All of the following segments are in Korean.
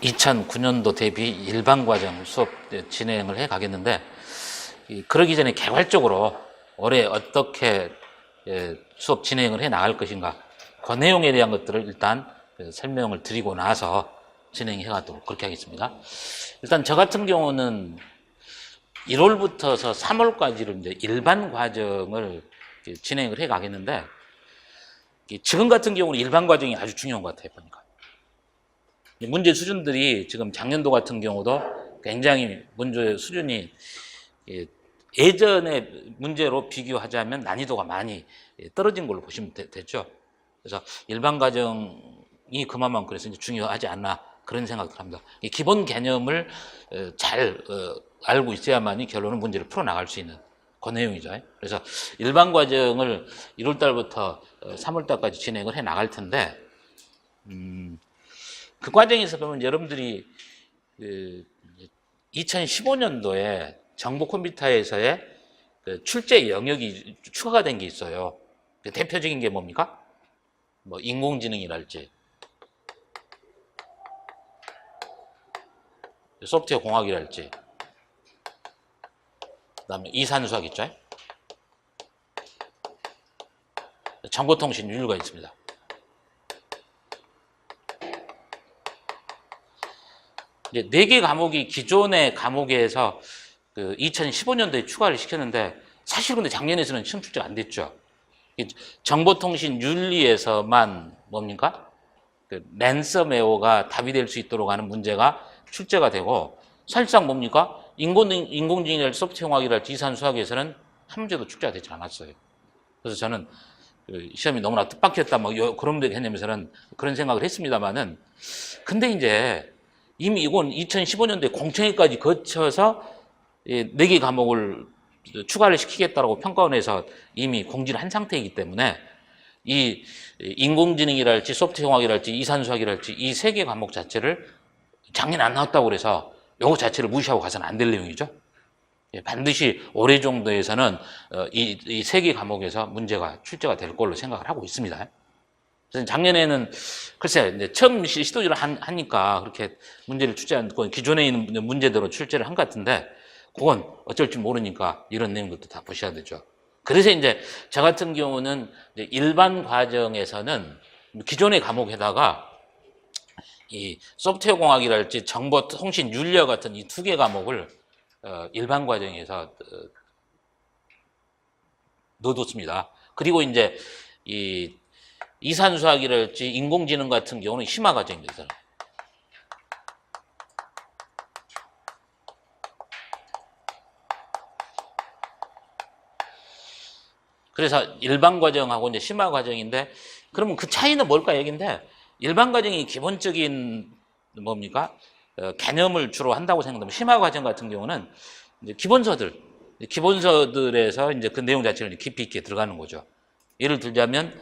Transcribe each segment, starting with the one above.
2009년도 대비 일반 과정 수업 진행을 해 가겠는데, 그러기 전에 개괄적으로 올해 어떻게 수업 진행을 해 나갈 것인가, 그 내용에 대한 것들을 일단 설명을 드리고 나서 진행해 가도록 그렇게 하겠습니다. 일단 저 같은 경우는 1월부터서 3월까지를 이제 일반 과정을 진행을 해 가겠는데, 지금 같은 경우는 일반 과정이 아주 중요한 것 같아요, 보니까. 문제 수준들이 지금 작년도 같은 경우도 굉장히 문제 수준이 예전의 문제로 비교하자면 난이도가 많이 떨어진 걸로 보시면 되죠. 그래서 일반 과정이 그만큼 그래서 이제 중요하지 않나 그런 생각을 합니다. 기본 개념을 잘 알고 있어야만이 결론은 문제를 풀어 나갈 수 있는 그 내용이죠. 그래서 일반 과정을 1월 달부터 3월 달까지 진행을 해 나갈 텐데, 그 과정에서 보면 여러분들이 2015년도에 정보 컴퓨터에서의 출제 영역이 추가가 된 게 있어요. 대표적인 게 뭡니까? 뭐 인공지능이랄지 소프트웨어 공학이랄지, 그다음에 이산수학 있죠. 정보통신 윤리가 있습니다. 이제 4개 과목이 기존의 과목에서 2015년도에 추가를 시켰는데, 사실 근데 작년에서는 시험 출제가 안 됐죠. 정보통신 윤리에서만 뭡니까? 랜섬웨어가 답이 될 수 있도록 하는 문제가 출제가 되고, 사실상 뭡니까? 인공지능이랄지 소프트웨어공학이랄지 이산수학에서는 한 문제도 출제가 되지 않았어요. 그래서 저는 시험이 너무나 뜻밖이었다, 뭐 그런 개념에서는 그런 생각을 했습니다만은, 근데 이제 이미 이건 2015년도에 공청회까지 거쳐서 4개 과목을 추가를 시키겠다라고 평가원에서 이미 공지를 한 상태이기 때문에, 이 인공지능이랄지 소프트웨어공학이랄지 이산수학이랄지 이 3개 과목 자체를 작년에 안 나왔다고 그래서 요거 자체를 무시하고 가서는 안 될 내용이죠. 반드시 올해 정도에서는 이 3개 과목에서 문제가 출제가 될 걸로 생각을 하고 있습니다. 그래서 작년에는 글쎄 이제 처음 시도를 하니까 그렇게 문제를 출제 않고 기존에 있는 문제대로 출제를 한 것 같은데, 그건 어쩔 줄 모르니까 이런 내용들도 다 보셔야 되죠. 그래서 이제 저 같은 경우는 이제 일반 과정에서는 기존의 과목에다가 이 소프트웨어 공학이랄지 정보통신 윤리와 같은 이 2개 과목을 일반 과정에서 넣어뒀습니다. 그리고 이제 이 이산수학이랄지 인공지능 같은 경우는 심화 과정입니다. 그래서 일반 과정하고 이제 심화 과정인데, 그러면 그 차이는 뭘까 얘긴데, 일반 과정이 기본적인 뭡니까? 개념을 주로 한다고 생각하면, 심화 과정 같은 경우는 이제 기본서들에서 이제 그 내용 자체를 깊이 있게 들어가는 거죠. 예를 들자면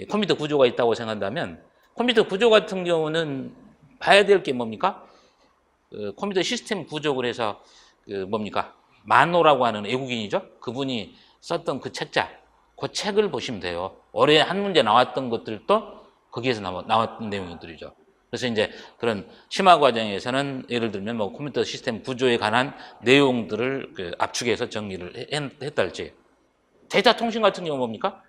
컴퓨터 구조가 있다고 생각한다면, 컴퓨터 구조 같은 경우는 봐야 될 게 뭡니까? 컴퓨터 시스템 구조를 해서 뭡니까? 마노라고 하는 외국인이죠. 그분이 썼던 그 책자, 그 책을 보시면 돼요. 올해 한 문제 나왔던 것들도 거기에서 나왔던 내용들이죠. 그래서 이제 그런 심화 과정에서는 예를 들면 뭐 컴퓨터 시스템 구조에 관한 내용들을 압축해서 정리를 했달지, 데이터 통신 같은 경우 뭡니까?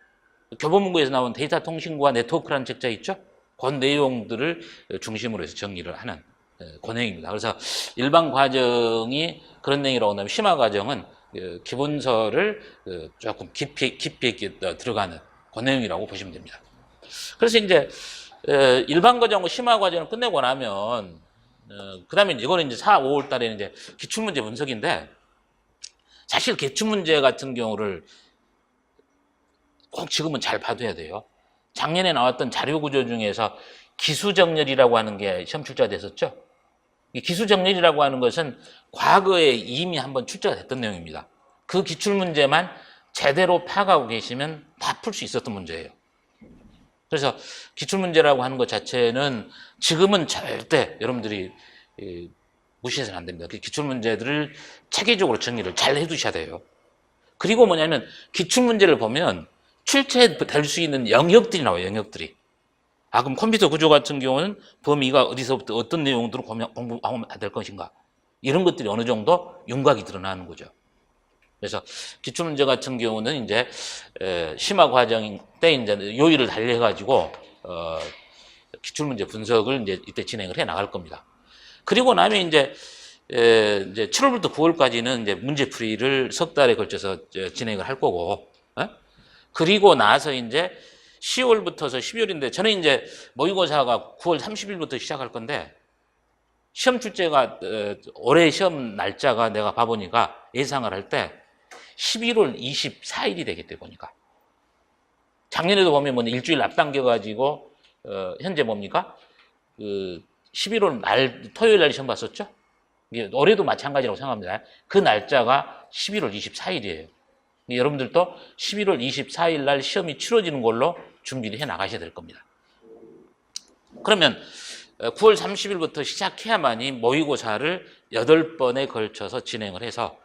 교보문고에서 나온 데이터 통신과 네트워크라는 책자 있죠? 그 내용들을 중심으로 해서 정리를 하는 그 내용입니다. 그래서 일반 과정이 그런 내용이라고 한다면, 심화 과정은 기본서를 조금 깊이 있게 들어가는 그 내용이라고 보시면 됩니다. 그래서 이제 일반 과정과 심화 과정을 끝내고 나면 그 다음에 이거는 이제 4, 5월 달에는 이제 기출문제 분석인데, 사실 기출문제 같은 경우를 꼭 지금은 잘 봐둬야 돼요. 작년에 나왔던 자료구조 중에서 기수정렬이라고 하는 게 시험 출제가 됐었죠. 이 기수정렬이라고 하는 것은 과거에 이미 한번 출제가 됐던 내용입니다. 그 기출문제만 제대로 파악하고 계시면 다 풀 수 있었던 문제예요. 그래서 기출문제라고 하는 것 자체는 지금은 절대 여러분들이 무시해서는 안 됩니다. 기출문제들을 체계적으로 정리를 잘 해두셔야 돼요. 그리고 뭐냐면 기출문제를 보면 출제될 수 있는 영역들이 나와요. 영역들이. 그럼 컴퓨터 구조 같은 경우는 범위가 어디서부터 어떤 내용들을 공부하면 될 것인가. 이런 것들이 어느 정도 윤곽이 드러나는 거죠. 그래서 기출문제 같은 경우는 이제 심화 과정 때 이제 요일을 달리해가지고 기출문제 분석을 이제 이때 진행을 해 나갈 겁니다. 그리고 나면 이제 7월부터 9월까지는 이제 문제풀이를 석 달에 걸쳐서 진행을 할 거고, 그리고 나서 이제 10월부터서 12월인데 저는 이제 모의고사가 9월 30일부터 시작할 건데 시험 출제가 올해 시험 날짜가 내가 봐보니까 예상을 할 때 11월 24일이 되겠대 보니까. 작년에도 보면 뭐 일주일 앞당겨 가지고 현재 뭡니까? 11월 토요일 날 시험 봤었죠? 올해도 마찬가지라고 생각합니다. 그 날짜가 11월 24일이에요. 여러분들도 11월 24일 날 시험이 치러지는 걸로 준비를 해 나가셔야 될 겁니다. 그러면 9월 30일부터 시작해야만이 모의고사를 8번에 걸쳐서 진행을 해서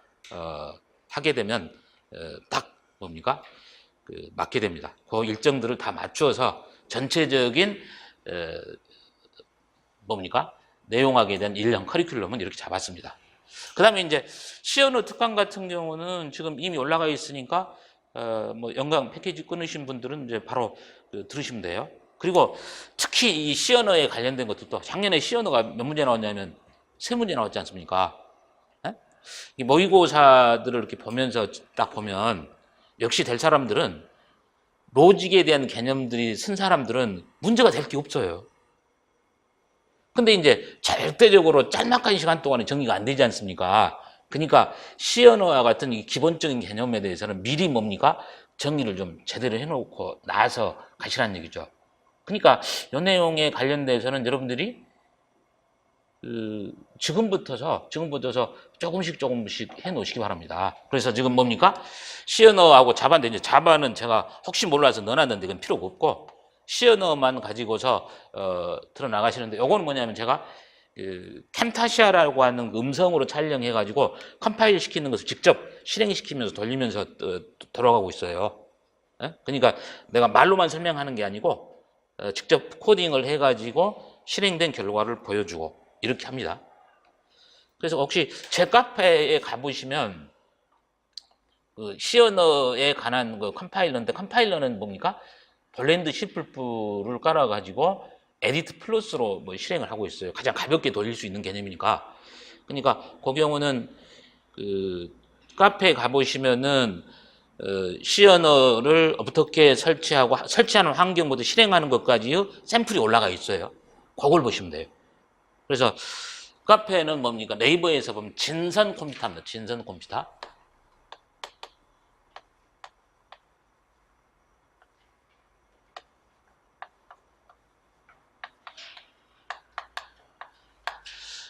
하게 되면 딱 뭡니까? 맞게 됩니다. 그 일정들을 다 맞추어서 전체적인 뭡니까? 내용학에 대한 1년 커리큘럼은 이렇게 잡았습니다. 그 다음에 이제 시언어 특강 같은 경우는 지금 이미 올라가 있으니까 뭐 연강 패키지 끊으신 분들은 이제 바로 들으시면 돼요. 그리고 특히 이 시언어에 관련된 것도 작년에 시언어가 몇 문제 나왔냐면 3문제 나왔지 않습니까? 이 모의고사들을 이렇게 보면서 딱 보면 역시 될 사람들은 로직에 대한 개념들이 쓴 사람들은 문제가 될 게 없어요. 근데 이제 절대적으로 짤막한 시간 동안에 정리가 안 되지 않습니까? 그러니까 시언어와 같은 이 기본적인 개념에 대해서는 미리 뭡니까? 정리를 좀 제대로 해놓고 나서 가시라는 얘기죠. 그러니까 이 내용에 관련돼서는 여러분들이 지금부터서 조금씩 해 놓으시기 바랍니다. 그래서 지금 뭡니까? 시언어하고 자바인데 이제 자바는 제가 혹시 몰라서 넣어놨는데 그건 필요가 없고 시언어만 가지고서 들어나가시는데 요거는 뭐냐면 제가 캠타시아라고 하는 음성으로 촬영해 가지고 컴파일 시키는 것을 직접 실행시키면서 돌리면서 돌아가고 있어요. 그러니까 내가 말로만 설명하는 게 아니고 직접 코딩을 해 가지고 실행된 결과를 보여주고 이렇게 합니다. 그래서 혹시 제 카페에 가보시면 그 시언어에 관한 그 컴파일러인데 컴파일러는 뭡니까? 볼랜드 C++를 깔아가지고 에디트 플러스로 뭐 실행을 하고 있어요. 가장 가볍게 돌릴 수 있는 개념이니까. 그러니까 그 경우는 그 카페에 가보시면은 시언어를 어떻게 설치하고 설치하는 환경부터 실행하는 것까지 샘플이 올라가 있어요. 그걸 보시면 돼요. 그래서 카페는 뭡니까? 네이버에서 보면 진선 컴퓨터입니다. 진선 컴퓨터.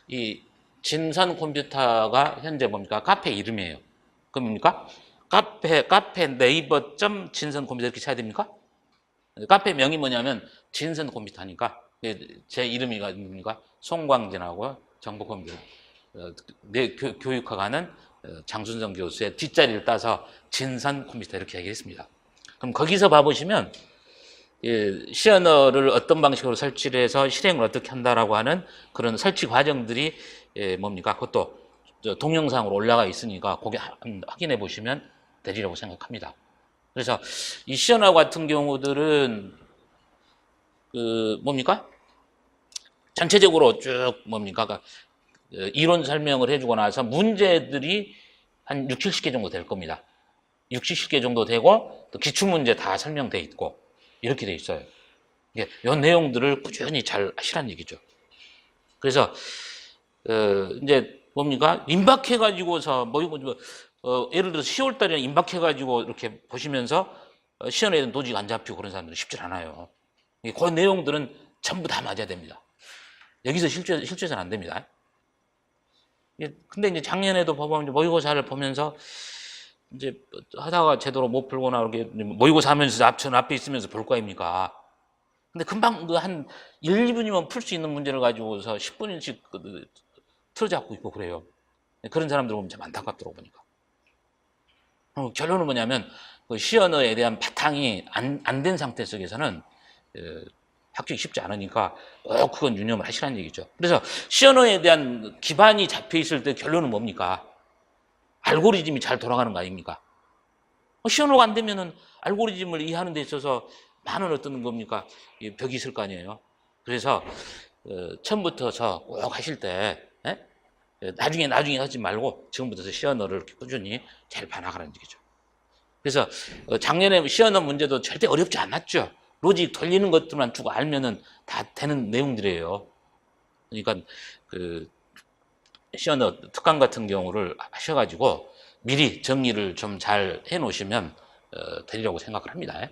이 진선 컴퓨터가 현재 뭡니까? 카페 이름이에요. 그 뭡니까? 카페 네이버 점 진선 컴퓨터 이렇게 쳐야 됩니까? 카페 명이 뭐냐면 진선 컴퓨터니까 제 이름이 뭡니까? 송광진하고 정보컴퓨터 교육학하는 장순성 교수의 뒷자리를 따서 진선 컴퓨터 이렇게 얘기했습니다. 그럼 거기서 봐보시면 시언어를 어떤 방식으로 설치를 해서 실행을 어떻게 한다라고 하는 그런 설치 과정들이 뭡니까? 그것도 동영상으로 올라가 있으니까 거기 확인해 보시면 되리라고 생각합니다. 그래서 이 시언어 같은 경우들은 뭡니까? 전체적으로 쭉 뭡니까? 이론 설명을 해주고 나서 문제들이 한 60, 70개 정도 될 겁니다. 60, 70개 정도 되고 또 기출문제 다 설명돼 있고 이렇게 돼 있어요. 이 내용들을 꾸준히 잘 하시라는 얘기죠. 그래서 이제 뭡니까? 임박해가지고서 뭐 예를 들어서 10월달에 임박해가지고 이렇게 보시면서 시연에는 도저히 안 잡히고 그런 사람들은 쉽지 않아요. 그 내용들은 전부 다 맞아야 됩니다. 여기서 실수해서는 안 됩니다. 근데 이제 작년에도 보면 모의고사를 보면서 이제 하다가 제대로 못 풀거나 이렇게 모의고사 하면서 전 앞에 있으면서 볼 거 아닙니까? 근데 금방 한 1, 2분이면 풀 수 있는 문제를 가지고서 10분씩 틀어잡고 있고 그래요. 그런 사람들 보면 참 안타깝더라고 보니까. 결론은 뭐냐면 그 시언어에 대한 바탕이 안 된 상태 속에서는 합격이 쉽지 않으니까 꼭 그건 유념을 하시라는 얘기죠. 그래서 시언어에 대한 기반이 잡혀 있을 때 결론은 뭡니까? 알고리즘이 잘 돌아가는 거 아닙니까? 시언어가 안 되면은 알고리즘을 이해하는 데 있어서 많은 어떤 겁니까? 벽이 있을 거 아니에요. 그래서 처음부터서 꼭 하실 때 나중에 하지 말고 지금부터 시언어를 꾸준히 잘 반학하라는 얘기죠. 그래서 작년에 시언어 문제도 절대 어렵지 않았죠. 로직 돌리는 것들만 두고 알면은 다 되는 내용들이에요. 그러니까 그 시언어 특강 같은 경우를 하셔가지고 미리 정리를 좀 잘 해놓으시면 되리라고 생각을 합니다.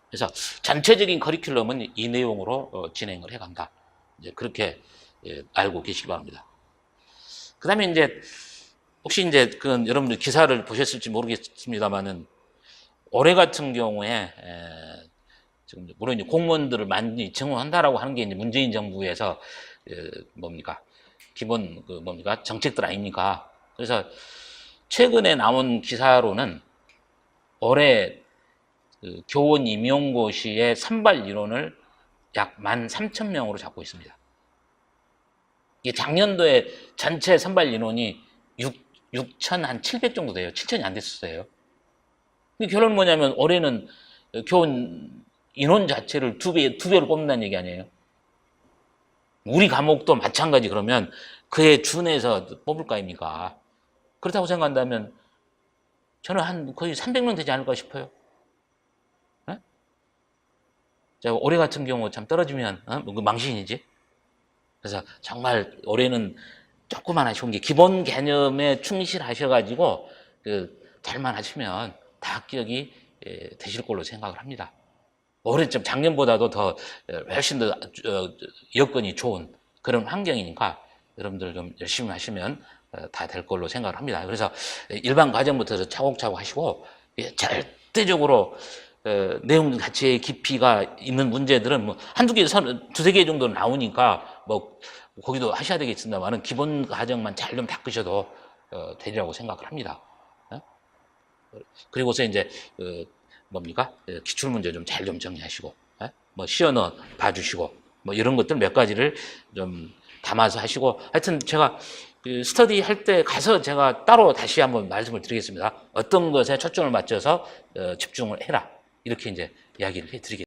그래서 전체적인 커리큘럼은 이 내용으로 진행을 해간다. 이제 그렇게 알고 계시기 바랍니다. 그 다음에 이제 혹시 이제 그 여러분들 기사를 보셨을지 모르겠습니다만은 올해 같은 경우에 지금 물론 이제 공무원들을 많이 증원한다라고 하는 게 이제 문재인 정부에서 뭡니까 기본 그 뭡니까 정책들 아닙니까? 그래서 최근에 나온 기사로는 올해 그 교원 임용고시의 선발 인원을 약 13,000명으로 잡고 있습니다. 이게 작년도에 전체 선발 인원이 6,700 정도 돼요. 7,000이 안 됐었어요. 근데 결론은 뭐냐면 올해는 교원 인원 자체를 두 배로 뽑는다는 얘기 아니에요. 우리 과목도 마찬가지 그러면 그에 준해서 뽑을 거 아닙니까? 그렇다고 생각한다면 저는 한 거의 300명 되지 않을까 싶어요. 네? 자, 올해 같은 경우 참 떨어지면 망신이지. 그래서 정말 올해는 조금만 하시고 기본 개념에 충실하셔가지고 잘만 하시면 다 합격이 되실 걸로 생각을 합니다. 올해 좀 작년보다도 더 훨씬 더 여건이 좋은 그런 환경이니까 여러분들 좀 열심히 하시면 다 될 걸로 생각을 합니다. 그래서 일반 과정부터 차곡차곡 하시고 절대적으로 내용 자체의 깊이가 있는 문제들은 뭐 한두 개, 두세 개 정도 나오니까 뭐 거기도 하셔야 되겠습니다만은 기본 과정만 잘 좀 닦으셔도 되리라고 생각을 합니다. 그리고서 이제 뭡니까 기출 문제 좀 잘 좀 정리하시고 뭐 시언어 봐주시고 뭐 이런 것들 몇 가지를 좀 담아서 하시고 하여튼 제가 그 스터디 할 때 가서 제가 따로 다시 한번 말씀을 드리겠습니다. 어떤 것에 초점을 맞춰서 집중을 해라 이렇게 이제 이야기를 해드리겠습니다.